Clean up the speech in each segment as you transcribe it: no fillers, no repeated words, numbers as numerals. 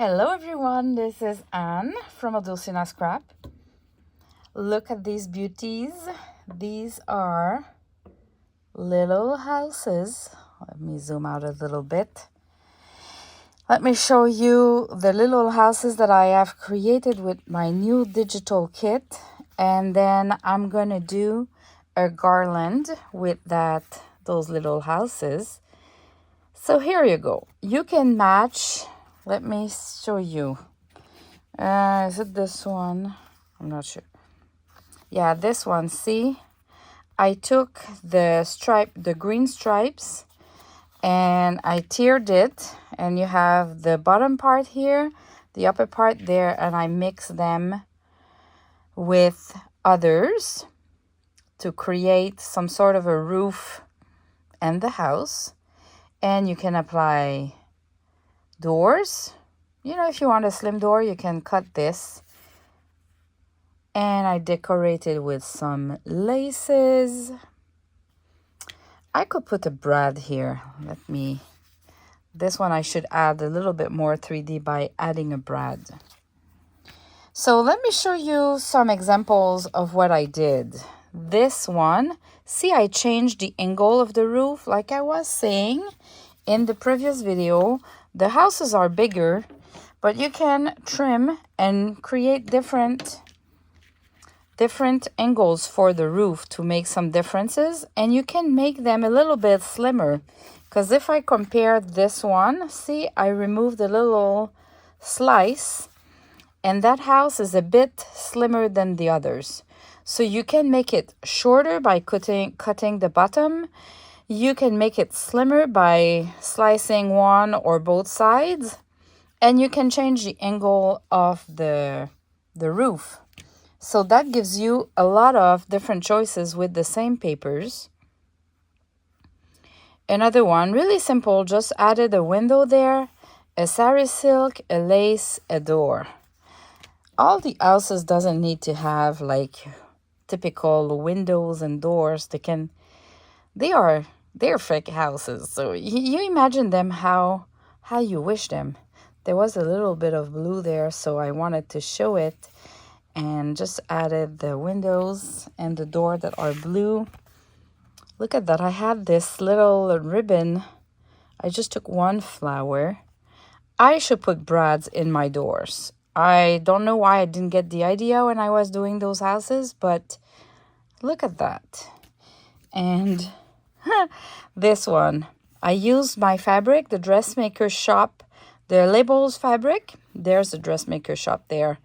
Hello everyone, this is Anne from Odulcina Scrap. Look at these beauties. These are little houses. Let me zoom out a little bit. Let me show you the little houses that I have created with my new digital kit. And then I'm going to do a garland with those little houses. So here you go. You can match. Let me show you. Is it this one? I'm not sure. Yeah, this one. See, I took the green stripes, and I tiered it. And you have the bottom part here, the upper part there, and I mix them with others to create some sort of a roof and the house. And you can apply doors. You know, if you want a slim door, you can cut this. And I decorated with some laces. I could put a brad here. This one I should add a little bit more 3D by adding a brad. So let me show you some examples of what I did. This one, see, I changed the angle of the roof. Like I was saying in the previous video, the houses are bigger, but you can trim and create different angles for the roof to make some differences, and you can make them a little bit slimmer. Because if I compare this one, see, I removed a little slice, and that house is a bit slimmer than the others. So you can make it shorter by cutting the bottom. You can make it slimmer by slicing one or both sides, and you can change the angle of the roof. So that gives you a lot of different choices with the same papers. Another one, really simple, just added a window there, a sari silk, a lace, a door. All the houses doesn't need to have like typical windows and doors. They're fake houses. So you imagine them how you wish them. There was a little bit of blue there, so I wanted to show it. And just added the windows and the door that are blue. Look at that. I had this little ribbon. I just took one flower. I should put brads in my doors. I don't know why I didn't get the idea when I was doing those houses, but look at that. And this one. I used my fabric, the dressmaker shop, the labels fabric. There's the dressmaker shop there.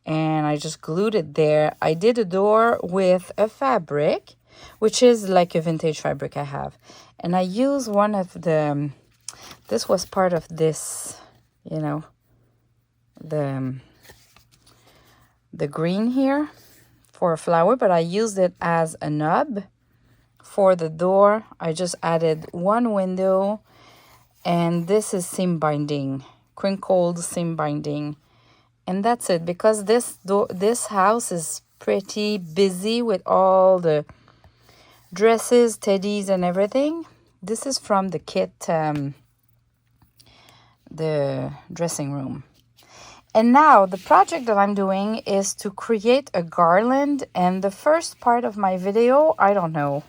And I just glued it there. I did a door with a fabric, which is like a vintage fabric I have. And I used one of this was part of this, you know, the green here for a flower, but I used it as a nub. For the door, I just added one window, and this is seam binding, crinkled seam binding. And that's it, because this house is pretty busy with all the dresses, teddies, and everything. This is from the kit, the dressing room. And now the project that I'm doing is to create a garland. And the first part of my video, I don't know,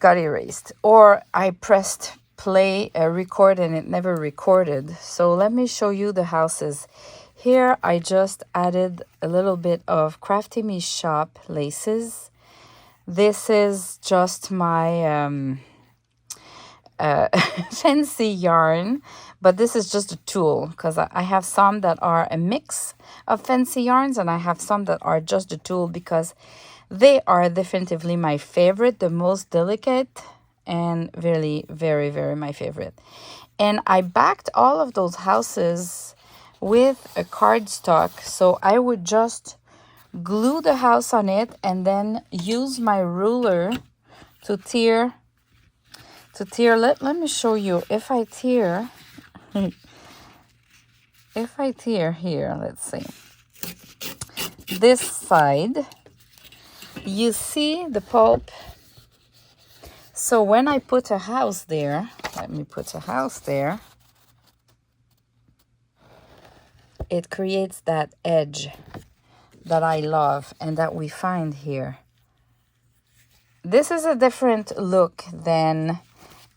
got erased. Or I pressed play record and it never recorded. So let me show you the houses. Here I just added a little bit of Crafty Me Shop laces. This is just my fancy yarn, but this is just a tool, because I have some that are a mix of fancy yarns and I have some that are just a tool, because they are definitively my favorite, the most delicate, and really, very, very my favorite. And I backed all of those houses with a cardstock. So I would just glue the house on it and then use my ruler to tear. Let me show you. If I tear here, let's see. This side, you see the pulp. So when I put a house there, let me put a house there. it creates that edge that I love and that we find here. This is a different look than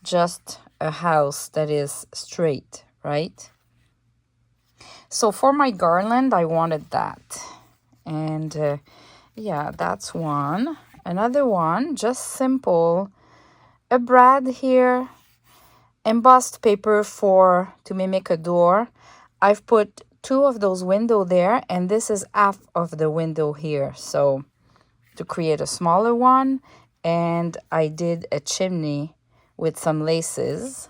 just a house that is straight, right? So for my garland, I wanted that. And yeah, that's one. Another one, just simple, a brad here, embossed paper to mimic a door. I've put 2 of those windows there, and this is half of the window here. So to create a smaller one, and I did a chimney with some laces.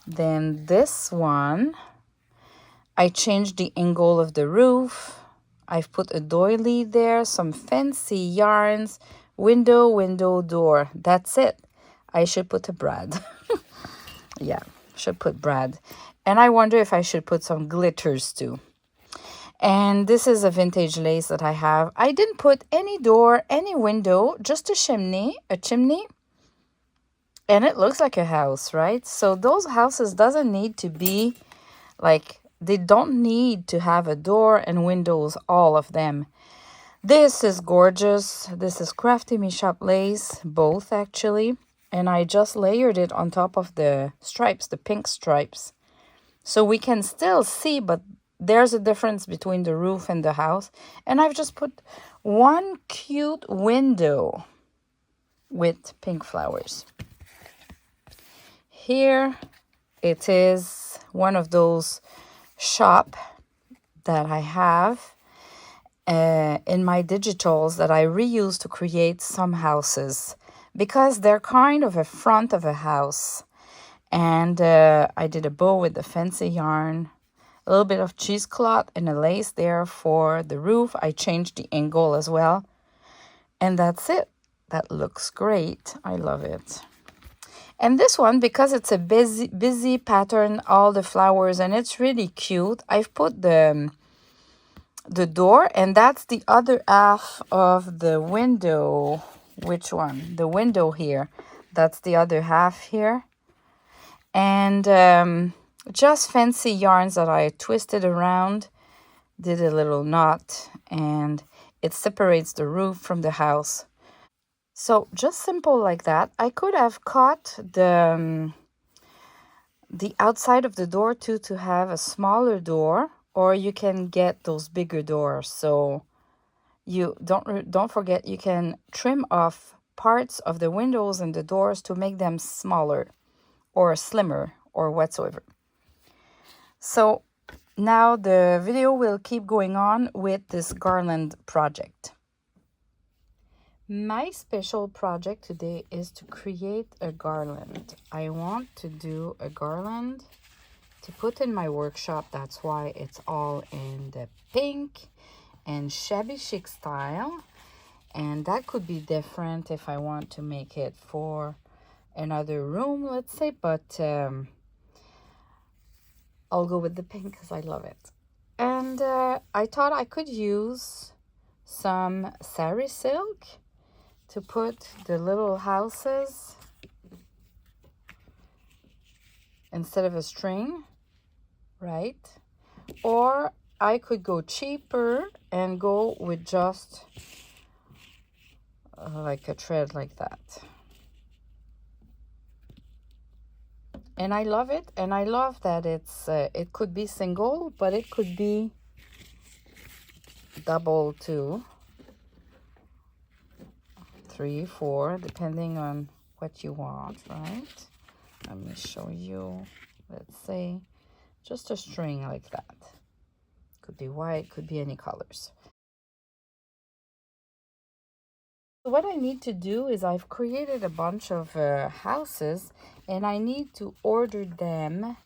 Then this one, I changed the angle of the roof. I've put a doily there, some fancy yarns, window, door. That's it. I should put a brad. Yeah, should put brad. And I wonder if I should put some glitters too. And this is a vintage lace that I have. I didn't put any door, any window, just a chimney. And it looks like a house, right? So those houses doesn't need to be like, they don't need to have a door and windows, all of them. This is gorgeous. This is Crafty Me Shop lace, both actually. And I just layered it on top of the stripes, the pink stripes. So we can still see, but there's a difference between the roof and the house. And I've just put one cute window with pink flowers. Here it is one of those shop that I have in my digitals that I reuse to create some houses because they're kind of a front of a house. And I did a bow with the fancy yarn, a little bit of cheesecloth and a lace there for the roof. I changed the angle as well. And that's it. That looks great. I love it. And this one, because it's a busy pattern, all the flowers, and it's really cute, I've put the door, and that's the other half of the window. Which one? The window here. That's the other half here. And just fancy yarns that I twisted around, did a little knot, and it separates the roof from the house. So just simple like that. I could have cut the outside of the door too to have a smaller door, or you can get those bigger doors. So you don't forget, you can trim off parts of the windows and the doors to make them smaller or slimmer or whatsoever. So now the video will keep going on with this garland project. My special project today is to create a garland. I want to do a garland to put in my workshop. That's why it's all in the pink and shabby chic style. And that could be different if I want to make it for another room, let's say. But I'll go with the pink because I love it. And I thought I could use some sari silk to put the little houses instead of a string, right? Or I could go cheaper and go with just like a thread like that. And I love it, and I love that it could be single, but it could be double too. 3, 4, depending on what you want, right? Let me show you. Let's say just a string like that. Could be white, could be any colors. So what I need to do is I've created a bunch of houses, and I need to order them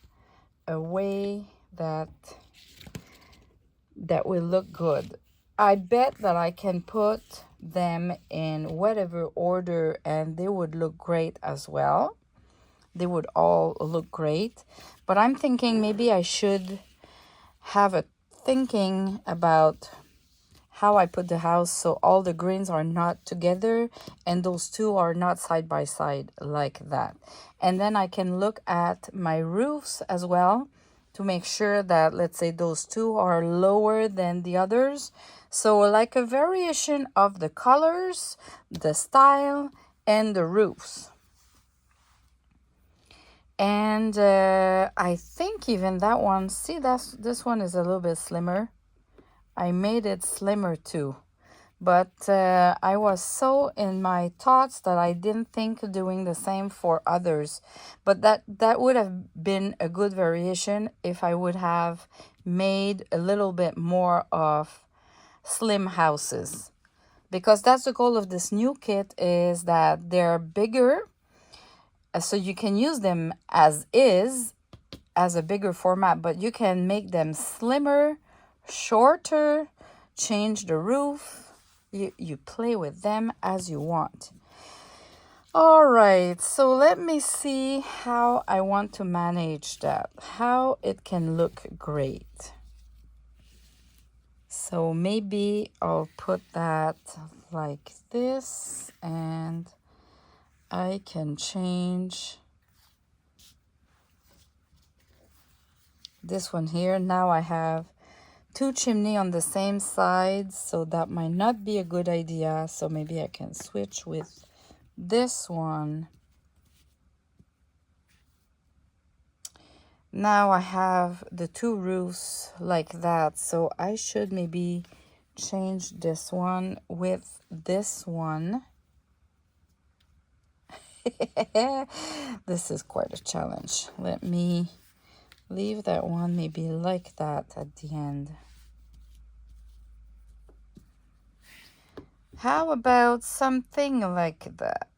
a way that will look good. I bet that I can put them in whatever order and they would look great as well. They would all look great. But I'm thinking maybe I should have a thinking about how I put the house so all the greens are not together and those two are not side by side like that. And then I can look at my roofs as well to make sure that, let's say, those two are lower than the others. So like a variation of the colors, the style, and the roofs. And I think even that one, see, this one is a little bit slimmer. I made it slimmer too. But I was so in my thoughts that I didn't think of doing the same for others. But that would have been a good variation if I would have made a little bit more of slim houses. Because that's the goal of this new kit, is that they're bigger. So you can use them as is, as a bigger format. But you can make them slimmer, shorter, change the roof. You play with them as you want. All right, so let me see how I want to manage that, how it can look great. So maybe I'll put that like this, and I can change this one here. Now I have two chimney on the same side, so that might not be a good idea. So maybe I can switch with this one. Now I have the two roofs like that, so I should maybe change this one with this one. This is quite a challenge. Let me leave that one maybe like that at the end. How about something like that?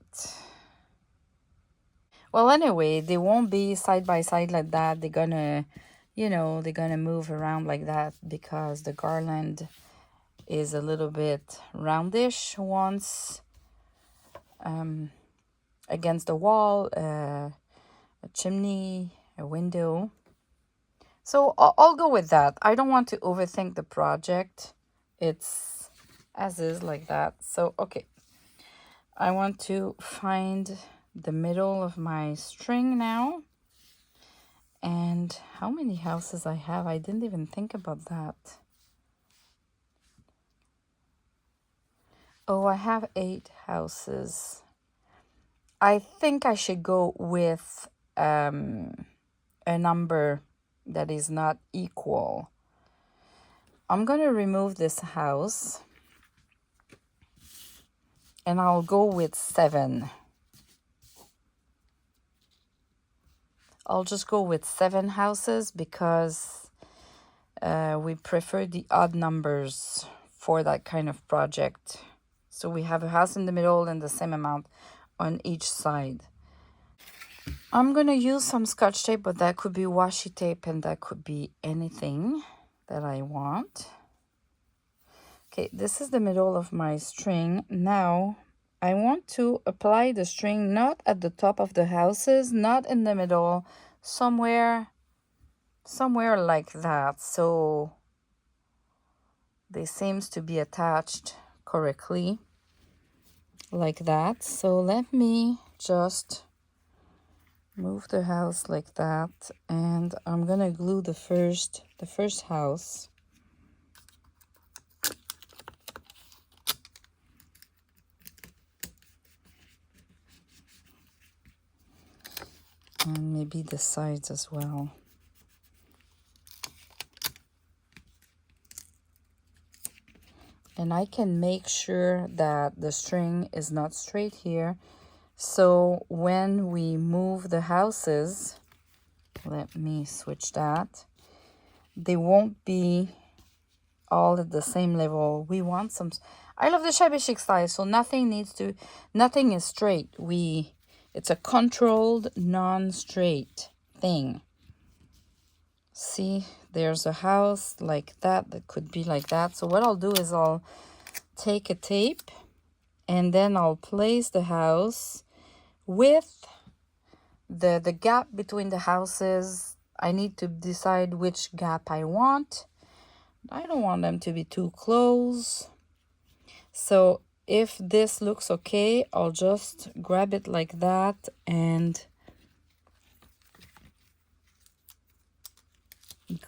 Well, anyway, they won't be side by side like that. They're gonna, they're gonna move around like that because the garland is a little bit roundish once against the wall, a chimney, a window. So I'll go with that. I don't want to overthink the project. It's as is like that. So, okay. I want to find the middle of my string now. And how many houses I have? I didn't even think about that. Oh, I have 8 houses. I think I should go with a number that is not equal. I'm going to remove this house. And I'll go with 7. I'll just go with 7 houses because we prefer the odd numbers for that kind of project. So we have a house in the middle and the same amount on each side. I'm going to use some Scotch tape, but that could be washi tape and that could be anything that I want. Okay, this is the middle of my string. Now, I want to apply the string not at the top of the houses, not in the middle, somewhere like that. So they seems to be attached correctly like that. So let me just move the house like that, and I'm gonna glue the first house. And maybe the sides as well. And I can make sure that the string is not straight here. So when we move the houses, let me switch that. They won't be all at the same level. We want some, I love the shabby chic style, so nothing is straight. It's a controlled, non-straight thing. See, there's a house like that could be like that. So what I'll do is I'll take a tape and then I'll place the house with the gap between the houses. I need to decide which gap I want. I don't want them to be too close. So if this looks okay, I'll just grab it like that and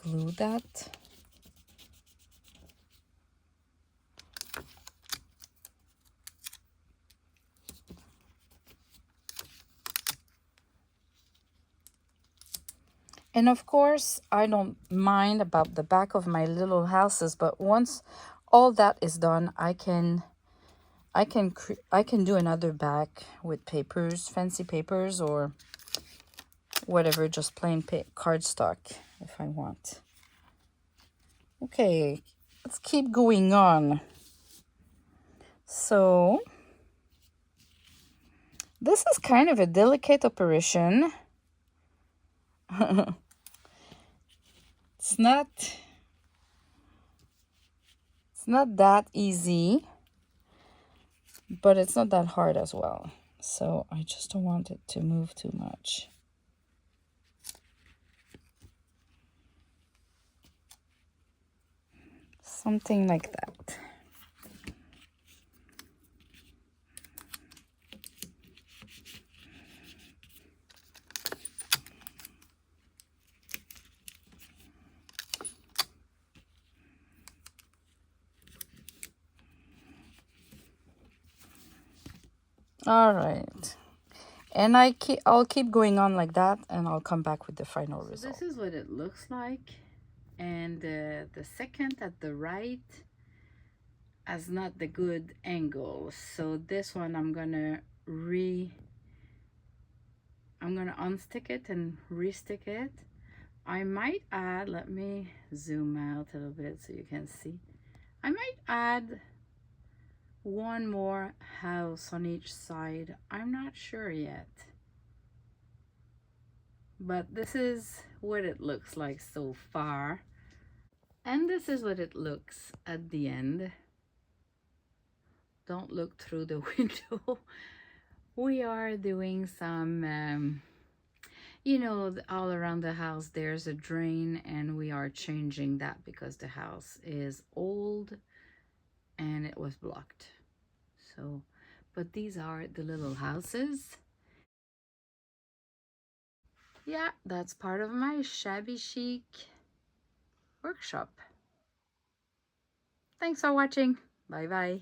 glue that. And of course, I don't mind about the back of my little houses, but once all that is done, I can do another back with papers, fancy papers, or whatever, just plain cardstock if I want. Okay, let's keep going on. So this is kind of a delicate operation. It's not that easy, but it's not that hard as well. So I just don't want it to move too much. Something like that. All right. And I'll keep going on like that, and I'll come back with the final result. This is what it looks like. And the second at the right has not the good angle. So this one I'm gonna unstick it and restick it. I might add, let me zoom out a little bit so you can see. I might add one more house on each side. I'm not sure yet. But this is what it looks like so far. And this is what it looks at the end. Don't look through the window. We are doing some, you know, all around the house there's a drain, and we are changing that because the house is old and it was blocked. So, but these are the little houses. Yeah, that's part of my shabby chic workshop. Thanks for watching. Bye bye.